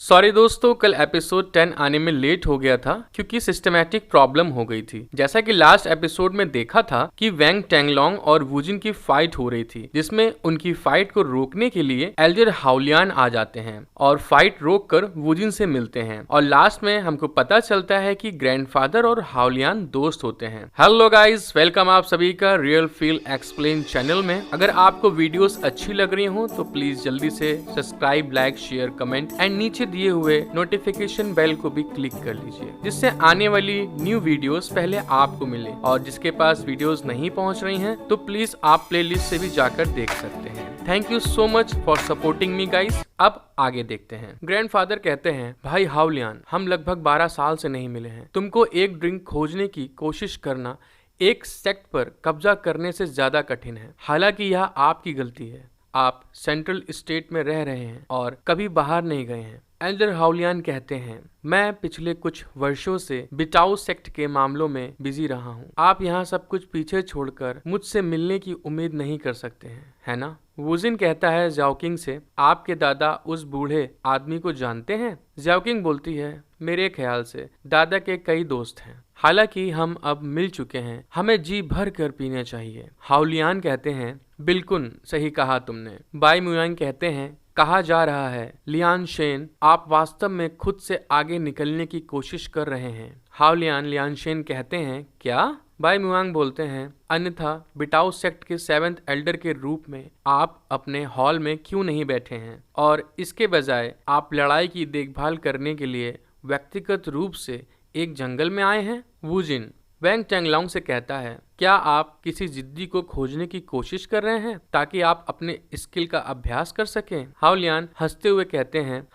Sorry दोस्तों, कल episode 10 आने में लेट हो गया था क्योंकि सिस्टमैटिक प्रॉब्लम हो गई थी। जैसा कि लास्ट एपिसोड में देखा था कि वैंग टेंगलोंग और वुजिन की फाइट हो रही थी, जिसमें उनकी फाइट को रोकने के लिए एल्डर हाओलियान आ जाते हैं और फाइट रोककर वुजिन से मिलते हैं। और लास्ट में हमको पता चलता है कि ग्रैंडफादर और हाओलियान दोस्त होते हैं। हेलो गाइस, वेलकम आप सभी का रियल फील एक्सप्लेन चैनल में। अगर आपको वीडियोस अच्छी लग रही हो तो प्लीज जल्दी से subscribe, like, share, comment and नीचे दिए हुए नोटिफिकेशन बेल को भी क्लिक कर लीजिए, जिससे आने वाली न्यू वीडियोस पहले आपको मिले। और जिसके पास वीडियोस नहीं पहुंच रही हैं तो प्लीज आप प्लेलिस्ट से भी जाकर देख सकते हैं। Thank you so much for supporting me guys. अब आगे देखते हैं। ग्रैंडफादर कहते हैं, भाई हाओलियान, हम लगभग 12 साल से नहीं मिले हैं। तुमको एक ड्रिंक खोजने की कोशिश करना एक सेक्ट पर कब्जा करने से ज्यादा कठिन है। हालांकि यह आपकी गलती है। आप सेंट्रल स्टेट में रह रहे हैं और कभी बाहर नहीं गए हैं। एल्डर हाओलियान कहते हैं, मैं पिछले कुछ वर्षों से बिटाओ सेक्ट के मामलों में बिजी रहा हूँ। आप यहाँ सब कुछ पीछे छोड़कर मुझसे मिलने की उम्मीद नहीं कर सकते हैं, है ना? वुजिन कहता है ज़ाओकिंग से, आपके दादा उस बूढ़े आदमी को जानते हैं? ज़ाओकिंग बोलती है, मेरे ख्याल से दादा के कई दोस्त हैं। हालांकि हम अब मिल चुके हैं, हमें जी भर कर पीने चाहिए। हाओलियान कहते हैं, बिल्कुल सही कहा तुमने। बाई मुयांग कहते हैं, कहा जा रहा है लियान शेन, आप वास्तव में खुद से आगे निकलने की कोशिश कर रहे हैं। हाओलियान लियान शेन कहते हैं, क्या? बाई मुयांग बोलते हैं, अन्यथा बिटाओ सेक्ट के 7th एल्डर के रूप में आप अपने हॉल में क्यों नहीं बैठे हैं और इसके बजाय आप लड़ाई की देखभाल करने के लिए व्यक्तिगत रूप से एक जंगल में आए हैं? वुजिन वैंग टेंगलोंग से कहता है, क्या आप किसी जिद्दी को खोजने की कोशिश कर रहे हैं ताकि आप अपने स्किल का अभ्यास कर सकें? हाओलियान हंसते हुए कहते हैं,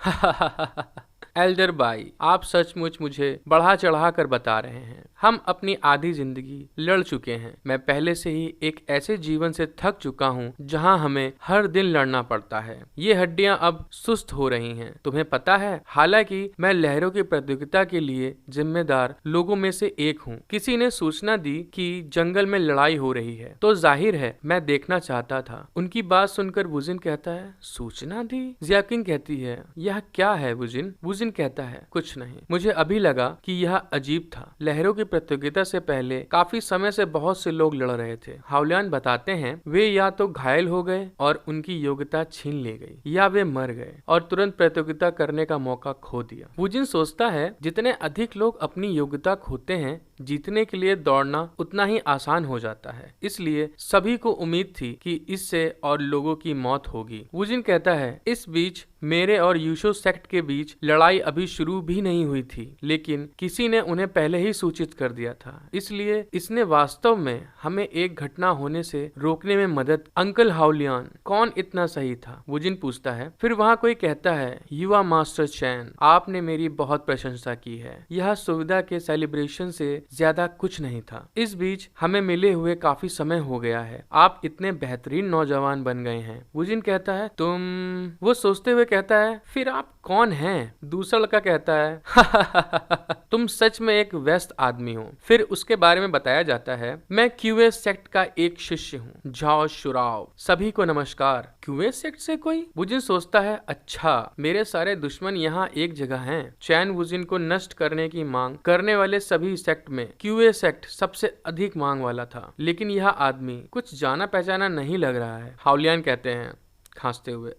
एल्डर बाई, आप सचमुच मुझे बढ़ा चढ़ा कर बता रहे हैं। हम अपनी आधी जिंदगी लड़ चुके हैं। मैं पहले से ही एक ऐसे जीवन से थक चुका हूँ जहाँ हमें हर दिन लड़ना पड़ता है। ये हड्डियाँ अब सुस्त हो रही हैं, तुम्हें पता है। हालांकि मैं लहरों की प्रतियोगिता के लिए जिम्मेदार लोगों में से एक हूँ। किसी ने सूचना दी कि जंगल में लड़ाई हो रही है, तो जाहिर है मैं देखना चाहता था। उनकी बात सुनकर वुजिन कहता है, सूचना दी? ज़ाओकिंग कहती है, यह क्या है वुजिन? वुजिन कहता है, कुछ नहीं, मुझे अभी लगा कि यह अजीब था। लहरों की प्रतियोगिता से पहले काफी समय से बहुत से लोग लड़ रहे थे। हाओलियान बताते हैं, वे या तो घायल हो गए और उनकी योग्यता छीन ली गई, या वे मर गए और तुरंत प्रतियोगिता करने का मौका खो दिया। वुजिन सोचता है, जितने अधिक लोग अपनी योग्यता खोते हैं, जीतने के लिए दौड़ना उतना ही आसान हो जाता है। इसलिए सभी को उम्मीद थी कि इससे और लोगों की मौत होगी। वुजिन कहता है, इस बीच मेरे और यूशो सेक्ट के बीच लड़ाई अभी शुरू भी नहीं हुई थी, लेकिन किसी ने उन्हें पहले ही सूचित कर दिया था। इसलिए इसने वास्तव में हमें एक घटना होने से रोकने में मदद। अंकल हाओलियान, कौन इतना सही था? वुजिन पूछता है। फिर वहाँ कोई कहता है, युवा मास्टर चैन, आपने मेरी बहुत प्रशंसा की है। यह सुविधा के सेलिब्रेशन से ज्यादा कुछ नहीं था। इस बीच हमें मिले हुए काफी समय हो गया है। आप इतने बेहतरीन नौजवान बन गए हैं। वुजिन कहता है, तुम? वो सोचते हुए कहता है, फिर आप कौन हैं? दूसरा लड़का कहता है, तुम सच में एक व्यस्त आदमी हो। फिर उसके बारे में बताया जाता है, मैं क्यूए सेक्ट का एक शिष्य हूँ, झाओ शुराओ। सभी को नमस्कार। क्यूए सेक्ट से कोई? वुजिन सोचता है, अच्छा, मेरे सारे दुश्मन यहाँ एक जगह हैं। चैन वुजिन को नष्ट करने की मांग करने वाले सभी सेक्ट में क्यूए सेक्ट सबसे अधिक मांग वाला था, लेकिन यह आदमी कुछ जाना पहचाना नहीं लग रहा है। हाओलियान कहते हैं खांसते हुए,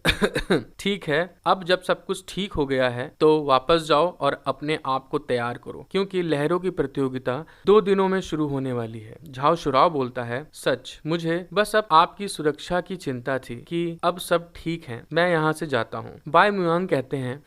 ठीक है, अब जब सब कुछ ठीक हो गया है तो वापस जाओ और अपने आप को तैयार करो, क्योंकि लहरों की प्रतियोगिता 2 दिनों में शुरू होने वाली है। झाओ शुराओ बोलता है, सच, मुझे बस अब आपकी सुरक्षा की चिंता थी कि अब सब ठीक है, मैं यहाँ से जाता हूँ। बाई मुयांग कहते हैं,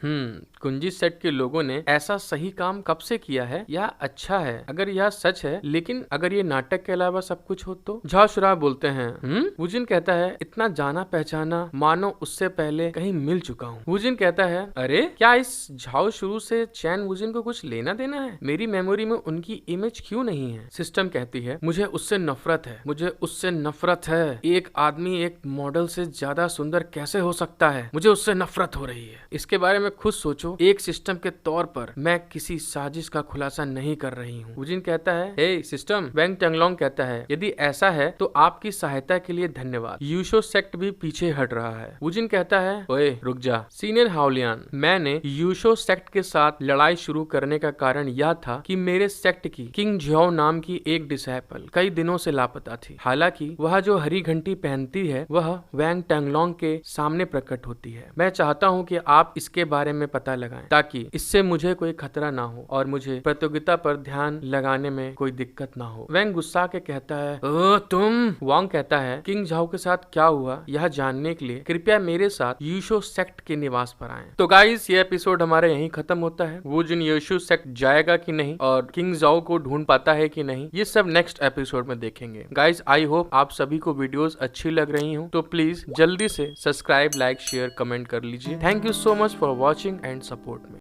कुंजी सेट के लोगों ने ऐसा सही काम कब से किया है? यह अच्छा है अगर यह सच है, लेकिन अगर ये नाटक के अलावा सब कुछ हो तो? झाओ शुराओ बोलते हैं, वुजिन कहता है, इतना जाना पहचाना मानो उससे पहले कहीं मिल चुका हूँ। वुजिन कहता है, अरे क्या इस झाओ शुरू से चैन वुजिन को कुछ लेना देना है? मेरी मेमोरी में उनकी इमेज क्यों नहीं है? सिस्टम कहती है, मुझे उससे नफरत है, मुझे उससे नफरत है। एक आदमी एक मॉडल से ज्यादा सुंदर कैसे हो सकता है? मुझे उससे नफरत हो रही है। इसके बारे में खुद सोचो, समझो एक सिस्टम के तौर पर मैं किसी साजिश का खुलासा नहीं कर रही हूँ। वुजिन कहता है, हे सिस्टम। वेंग टेंगलोंग कहता है, यदि ऐसा है तो आपकी सहायता के लिए धन्यवाद। यूशो सेक्ट भी पीछे हट रहा है। वुजिन कहता है, ओए रुक जा सीनियर हाओलियान, मैंने यूशो सेक्ट के साथ लड़ाई शुरू करने का कारण यह था कि मेरे सेक्ट की किंग ज्याओ नाम की एक डिसाइपल कई दिनों से लापता थी। हालांकि वह जो हरी घंटी पहनती है वह वेंग टेंगलोंग के सामने प्रकट होती है। मैं चाहता हूँ कि आप इसके बारे में पता लगाएं ताकि इससे मुझे कोई खतरा ना हो और मुझे प्रतियोगिता पर ध्यान लगाने में कोई दिक्कत ना हो। वेंग गुस्सा के कहता है, ओ तुम। वांग कहता है, किंग झाओ के साथ क्या हुआ यह जानने के लिए कृपया मेरे साथ यूशो सेक्ट के निवास पर आएं। तो गाइस ये एपिसोड हमारे यहीं खत्म होता है। वुजिन यूशो सेक्ट जाएगा कि नहीं और किंग झाओ को ढूंढ पाता है कि नहीं, ये सब नेक्स्ट एपिसोड में देखेंगे। गाइस आई होप आप सभी को वीडियोस अच्छी लग रही हो, तो प्लीज जल्दी से सब्सक्राइब, लाइक, शेयर, कमेंट कर लीजिए। Thank you so much for watching and support me.